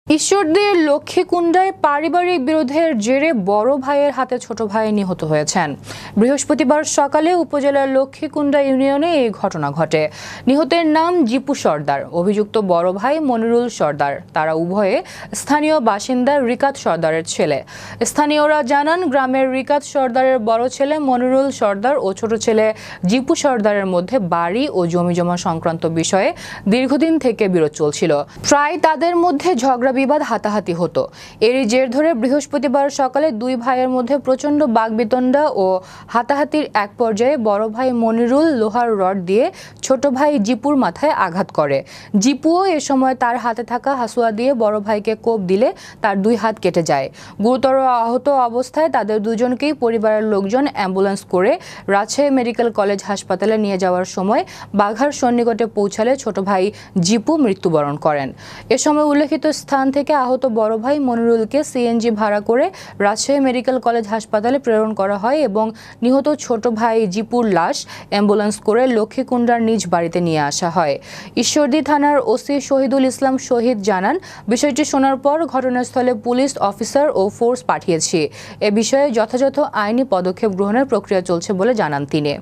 ঈশ্বরদীর লক্ষ্মীকুণ্ডায় পারিবারিক বিরোধের জেরে বড় ভাইয়ের হাতে ছোট ভাই নিহত হয়েছেন। বৃহস্পতিবার সকালে উপজেলার লক্ষ্মীকুণ্ডা ইউনিয়নে এই ঘটনা ঘটে। নিহতের নাম জিপু সর্দার, অভিযুক্ত বড় ভাই মনিরুল সর্দার। তারা উভয়ে স্থানীয় বাসিন্দা রিকাত সর্দারের ছেলে। স্থানীয়রা জানান, গ্রামের রিকাত সর্দারের বড় ছেলে মনিরুল সর্দার ও ছোট ছেলে জিপু সর্দারের মধ্যে বাড়ি ও জমিজমা সংক্রান্ত বিষয়ে দীর্ঘদিন থেকে বিরোধ চলছিল। প্রায় তাদের মধ্যে ঝগড়া বিবাদ হাতাহাতি হতো। এরই জের ধরে বৃহস্পতিবার সকালে দুই ভাইয়ের মধ্যে প্রচণ্ড বাগবিতণ্ডা ও হাতাহাতির এক পর্যায়ে বড় ভাই মনিরুল লোহার রড দিয়ে ছোট ভাই জিপুর মাথায় আঘাত করে। জিপুও এ সময় তার হাতে থাকা হাসুয়া দিয়ে বড় ভাইকে কোপ দিলে তার দুই হাত কেটে যায়। গুরুতর আহত অবস্থায় তাদের দুজনকেই পরিবারের লোকজন অ্যাম্বুলেন্স করে রাজশাহী মেডিকেল কলেজ হাসপাতালে নিয়ে যাওয়ার সময় বাঘার সন্নিকটে পৌঁছালে ছোট ভাই জিপু মৃত্যুবরণ করেন। এ সময় উল্লেখিত স্থান থেকে আহত বড় ভাই মনিরুলকে সিএনজি ভাড়া করে রাজশাহী মেডিকেল কলেজ হাসপাতালে প্রেরণ করা হয় এবং নিহত ছোট ভাই জিপুর লাশ অ্যাম্বুলেন্স করে লক্ষ্মীকুণ্ডার নিজ বাড়িতে নিয়ে আসা হয়। ঈশ্বরদী থানার ওসি শহীদুল ইসলাম শহীদ জানান, বিষয়টি শোনার পর ঘটনাস্থলে পুলিশ অফিসার ও ফোর্স পাঠিয়েছি। এ বিষয়ে যথাযথ আইনি পদক্ষেপ গ্রহণের প্রক্রিয়া চলছে বলে জানান তিনি।